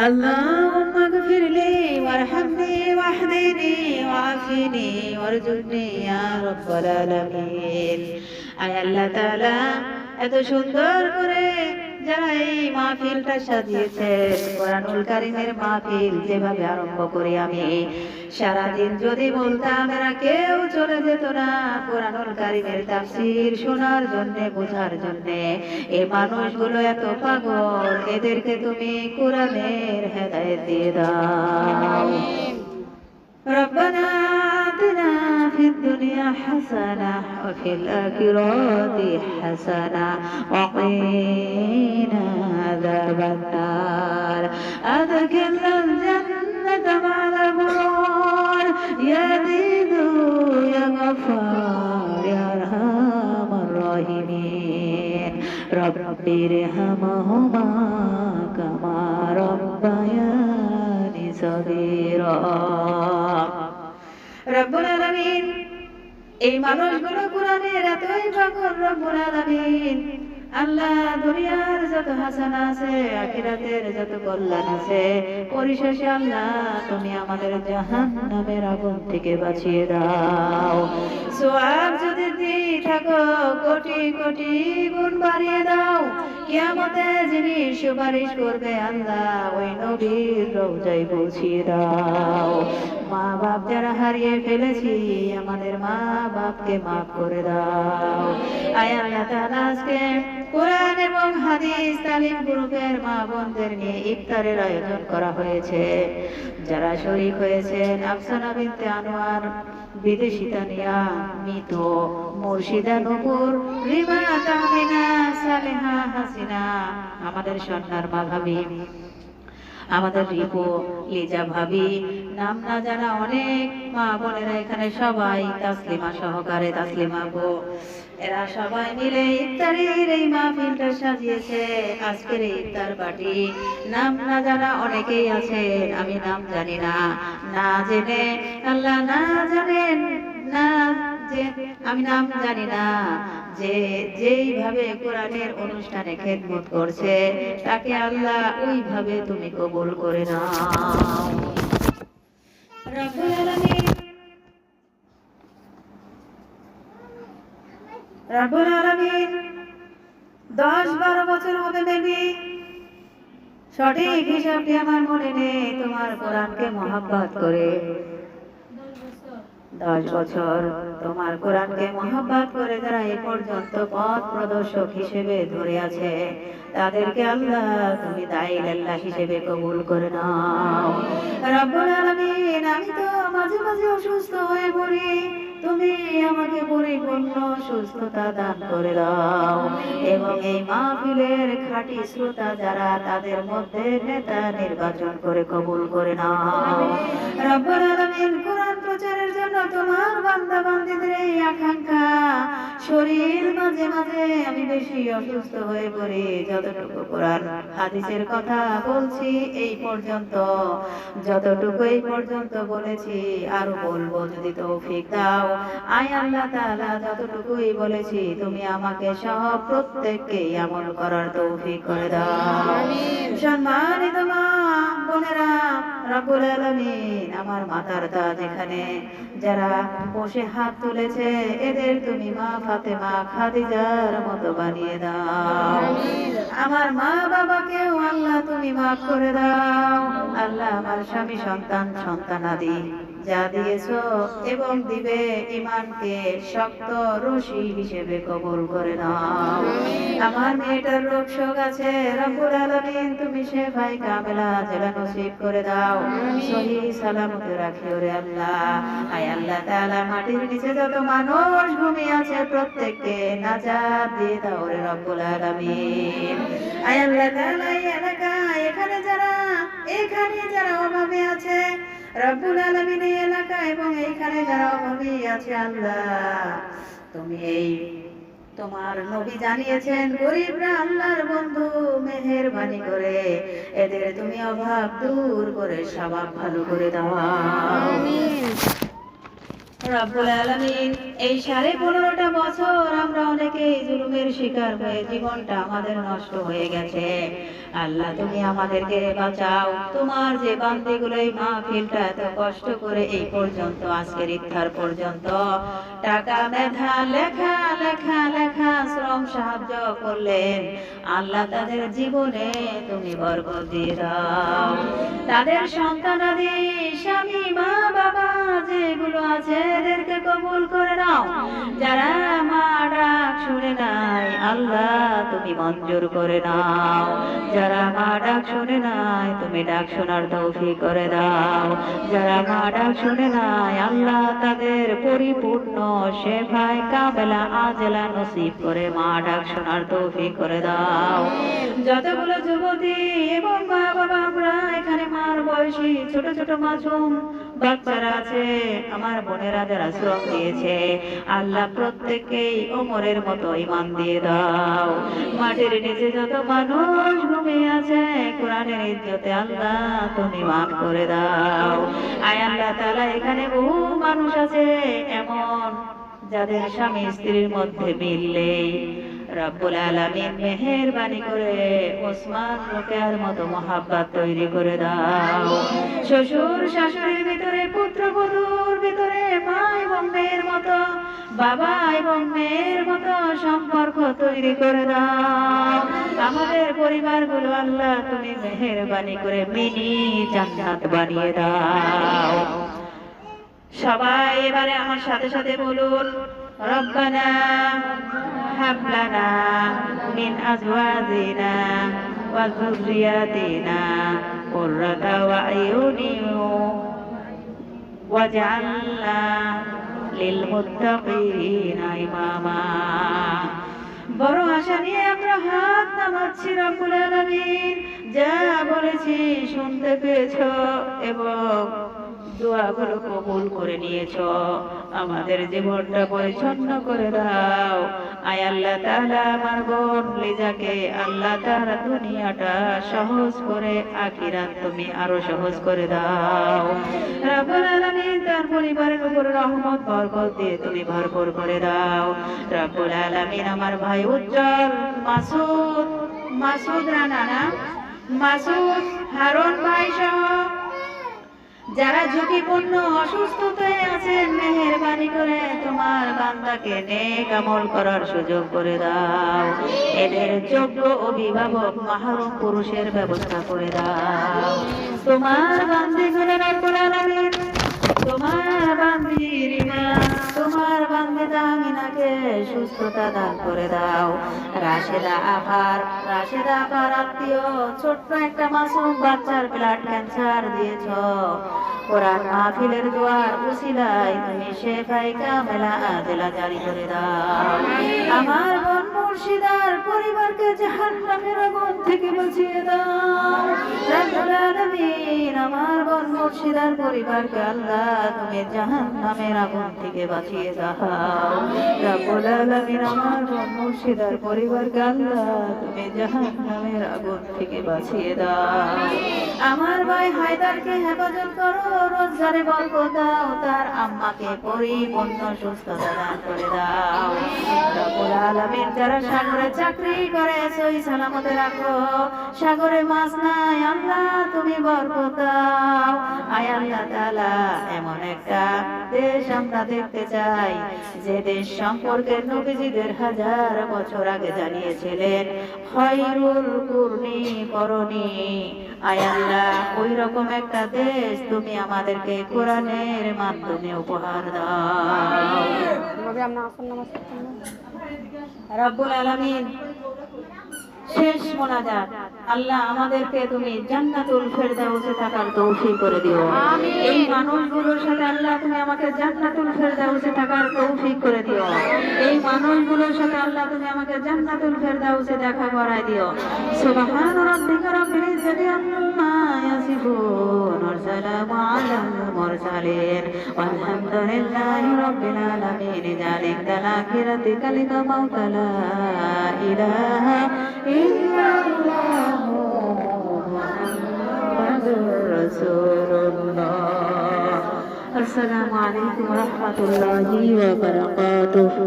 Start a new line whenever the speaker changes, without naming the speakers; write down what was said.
اللهم اغفر لي وارحمني واهدني وعافني وارزقني يا رب العالمين। আয় আল্লাহ তাআলা, এত সুন্দর করে যারা এই মাহফিলটা সাজিয়েছে, কোরআনুল কারীমের মাহফিল যেভাবে আরম্ভ করি আমি, সারাদিন যদি বলতাম এরা কেউ চলে যেত না কোরআনুল কারীমের তাফসীর শোনার জন্য, বোঝার জন্য। এই মানুষগুলো এত পাগল, এদেরকে তুমি কোরআনের হেদায়েত দিয়ে দাও। ربنا آتنا في الدنيا حسنة وفي الآخرة حسنة وقنا عذاب النار، أدخلنا الجنة مع الأبرار يا عزيز يا غفار يا أرحم الراحمين، رب ارحمهما كما ربياني صغيرا। রব্বুল আলামিন, এই মানুষগুলো কোরআনের এতই পাগল রব্বুল আলামিন, আল্লাহ দুনিয়ার যত হাসানা আছে, আখিরাতের যত কল্যাণ আছে, পরিশেষে আল্লাহ তুমি আমাদের জাহান্নামের আগুন থেকে বাঁচিয়ে দাও। সওয়াব যদি দিয়ে থাকো কোটি কোটি গুণ বাড়িয়ে দাও। কিয়ামতে যিনি সুপারিশ করবে আল্লাহ ওই নবীর রওজায় পৌঁছিয়ে দাও। মা বাপ যারা হারিয়ে ফেলেছি, আমাদের মা বাপকে মাফ করে দাও। আয় আল্লাহ তাআলা, আজকে কোরআন এবং হাদিস তালিম গ্রুপের মা বোনদের নিয়ে ইফতারের আয়োজন করা হয়েছে। যারা শরীক হয়েছেন আফসানা বিনতে আনোয়ার, বিদেশি তানিয়া, মিতু, মুর্শিদা নূপুর, রিমা, তাহমিনা, সালেহা, হাসিনা, আমাদের সন্ন্যার মা ভাবি, আমাদের রিপু, লিজা ভাবি, নাম না জানা অনেক মা বোনেরা এখানে সবাই, তাসলিমা সহকারে, তাসলিমা আপু, এরা সবাই মিলে ইফতারের এই মাহফিলটা সাজিয়েছে। আজকের এই ইফতার পার্টি নাম না জানা অনেকেই আছে, আমি নাম জানি না, না জেনে আল্লাহ না জানেন না যে আমি নাম জানি না, যে যেইভাবে কোরআনের অনুষ্ঠানে খেদমত করছে তাকে আল্লাহ ওইভাবে তুমি কবুল করে নাও। রব্বুল আলামিন, রব্বুল আলামিন 10-12 বছর হবে বেবি, সঠিক হিসাবটি আমার মনে নেই, তোমার কোরআনকে মহব্বত করে 10 বছর তোমার কোরআনকে মহব্বত করে যারা এই পর্যন্ত পথ প্রদর্শক হিসেবে ধরে আছে, তাদেরকে আল্লাহ তুমি দায়ীল্লাহ হিসেবে কবুল করে নাও। রব্বুল আলামিন, আমি তো মাঝে মাঝে অসুস্থ হয়ে পড়ি, তুমি আমাকে পরিপূর্ণ সুস্থতা দান করে দাও এবং এই মাহফিলের খাঁটি শ্রোতা যারা, তাদের মধ্যে নেতা নির্বাচন করে কবুল করে নাও। রব্বুল আলামিন, কোরআন প্রচারের জন্য তোমার বান্দা বান্দীদের এই আকাঙ্ক্ষা, শরীর মাঝে মাঝে আমি বেশি অসুস্থ হয়ে পড়ি, যতটুকু কোরআন হাদিসের কথা বলছি এই পর্যন্ত, যতটুকু এই পর্যন্ত বলেছি আরো বলবো যদি তৌফিক দাও। আয় আল্লাহ তাআলা, যতটুকুই বলেছি তুমি আমাকে সহ প্রত্যেককে আমল করার তৌফিক করে দাও। সম্মানিত মা বোনেরা, রব্বুল আলামিন, আমার মাতার তাজ এখানে যারা বসে হাত তুলেছে, এদের তুমি মা ফাতেমা, খাদিজার মতো বানিয়ে দাও। আমার মা বাবাকেও আল্লাহ তুমি মাফ করে দাও। আল্লাহ, আমার স্বামী, সন্তান, সন্তানাদি যা দিয়েছো এবং দিবে, ইমানকে শক্ত রশি হিসেবে কবুল করে নাও। আমার মেয়েটার রোগ শোক আছে, রব্বুল আলামিন তুমি শেফাই কামেলা জেলা নসিব করে দাও, সহি সালামতে রাখিও রে আল্লাহ। আয় আল্লাহ তাআলা, মাটির নিচে যত মানুষ ঘুমিয়ে আছে প্রত্যেককে নাজাত দিয়ে দাও রে রব্বুল আলামিন। আয় আল্লাহ তাআলা, এই এলাকায় এখানে যারা অভাবে আছে, রব্বুল আলামিন এই এলাকা এবং এইখানে যারা অভাবী আছে আল্লাহ, তুমি এই তোমার নবী জানিয়েছেন গরিবরা আল্লাহর বন্ধু, মেহেরবানি করে এদের তুমি অভাব দূর করে স্বভাব ভালো করে দাও। রব্বুল আলামিন এই 15.5টা বছর আমরা অনেকেই জুলুমের শিকার হয়ে জীবনটা আমাদের নষ্ট হয়ে গেছে। আল্লাহ তুমি আমাদেরকে বাঁচাও। তোমার যে বান্দিগুলো এই মাহফিলটা এত কষ্ট করে এই পর্যন্ত আজকের ইফতার পর্যন্ত টাকা মেধা লেখা লেখা লেখা শ্রম সাহায্য করলেন, আল্লাহ তাদের জীবনে তুমি বরকত দিয়ে দাও। তাদের সন্তানাদি স্বামী মা বাবা যেগুলো আছে এদেরকে কবুল করে নাও। যারা মা ডাক শুনে নাই আল্লাহ তুমি মঞ্জুর করে নাও। যারা মা ডাক শুনে নাই তুমি ডাক শোনার তৌফিক করে দাও। যারা মা ডাক শুনে নাই আল্লাহ তাদের পরিপূর্ণ শেফায়ে কামেলা আজলা নসিব করে মা ডাক শোনার তৌফিক করে দাও। যতগুলো যুবতী এবং মা বাবা আমরা এখানে মার বয়সী ছোট ছোট মাসুম বাচ্চারা আছে, আমার বোনেরা যারা শ্রম দিয়েছে আল্লাহ প্রত্যেককেই ওমরের মতো ঈমান দিয়ে দাও। মাটির নিচে যত মানুষ ঘুমিয়ে আছে কোরআনের ইজ্জতে আল্লাহ তুমি মাফ করে দাও। আয় আল্লাহ তাআলা এখানে বহু মানুষ আছে এমন যাদের স্বামী স্ত্রীর মধ্যে মিল নেই, রব্বুল আলামিন মেহেরবানি করে ওসমান রোকেয়ার মতো মহাব্বত তৈরি করে দাও। শ্বশুর শাশুড়ির ভিতরে পুত্র বধূর ভিতরে মা এবং মেয়ের মতো বাবা এবং মেয়ের মতো সম্পর্ক তৈরি করে দাও। আমাদের পরিবারগুলো আল্লাহ তুমি মেহেরবানি করে মিনি জান্নাত বানিয়ে দাও। সবাই এবারে আমার সাথে সাথে বলুন, রব্বানা হাব লানা মিন আজওয়াজিনা ওয়া যুররিয়াতিনা কুররাতা আ'য়ুনিন ওয়াজআলনা লিল মুত্তাকিনা ইমামা। বড় আশা নিয়ে আমরা হাত নামাচ্ছি রব্বুল আলামিন। যা বলেছি শুনতে পেয়েছো এবং দোয়াগুলো কবুল করে নিয়েছো। আমাদের জীবনটা পরিচ্ছন্ন করে দাও। আয় আল্লাহ তাআলা আমার বোন লিজাকে আল্লাহ তাআলা দুনিয়াটা সহজ করে আখিরাত তুমি আরো সহজ করে দাও। রব্বুল আলামিন তার পরিবারের উপর রহমত বরকত দিয়ে তুমি ভরপুর করে দাও। রব্বুল আলামিন আমার ভাই উজ্জ্বল মাসুদ রানা মাসুদ হারুন ভাই সহ যারা ঝুঁকিপূর্ণ অসুস্থতায় আছেন মেহেরবানি করে তোমার বান্দাকে নেক আমল করার সুযোগ করে দাও। এদের যোগ্য অভিভাবক মাহরুম পুরুষের ব্যবস্থা করে দাও। তোমার বান্দিগুলো রব্বুল আলামিন তোমার বান্দি রিমা তোমার বান্দি তাহমিনাকে সুস্থতা দান করে দাও। রাশেদা আপার আত্মীয় ছোট্ট একটা মাসুম বাচ্চার ব্লাড ক্যান্সার দিয়েছ, কোরআন মাহফিলের দোয়ার উসিলায় তুমি শেফায়ে কামেলা আজলা জারি করে দাও। আমার বোন মুর্শিদার পরিবারকে জাহান্নামের আগুন থেকে বাঁচিয়ে দাও। রব্বুল আলামিন আমার বোন মুর্শিদার পরিবারকে আল্লাহ তুমি জাহান্নামের আগুন থেকে বাঁচিয়ে দাও। রব্বুল আলামিন আমার বোন মুর্শিদার পরিবারকে আল্লাহ তুমি জাহান্নামের আগুন থেকে বাঁচিয়ে দাও। আমার ভাই হায়দারকে হেফাজত করো, রোজগারে বরকত দাও, তার আম্মাকে পরিপূর্ণ সুস্থতা দান করে দাও। রব্বুল আলামিন যারা সাগরে চাকরি করে সহি সালামতে রাখো, সাগরে মাছ নাই আল্লাহ তুমি বরকত দাও। আয় আল্লাহ তাআলা এমন একটা দেশ আমরা দেখতে চাই যে দেশ সম্পর্কে নবীজিদের 1000 বছর আগে জানিয়েছিলেন খায়রুল কুরনি করনি। আয় আল্লাহ ওই রকম একটা দেশ তুমি আমাদেরকে কোরআনের মাধ্যমে উপহার দাও। রব্বুল আলামিন শেষ মোনাজাত, আল্লাহ আমাদেরকে তুমি জান্নাতুল ফেরদাউসে থাকার তৌফিক করে দিও। এই মানুষগুলোর সাথে আল্লাহ তুমি আমাকে জান্নাতুল ফেরদাউসে থাকার তৌফিক করে দিও। এই মানুষগুলোর সাথে আল্লাহ তুমি আমাকে জান্নাতুল ফেরদাউসে দেখা করায় দিও। সুবহান রাব্বিকা রাব্বিল ইজ্জাতি আম্মা ইয়াসিফুন ওয়া সালামু আলাল মুরসালিন ওয়ালহামদুলিল্লাহি রাব্বিল আলামিন। জালিকাল আখিরাতি কালিকা মাউতা লা ইলাহা ইল্লাল্লাহু মুহাম্মাদুর রাসূলুল্লাহ। আসসালামু আলাইকুম ওয়া রাহমাতুল্লাহি ওয়া বারাকাতুহু।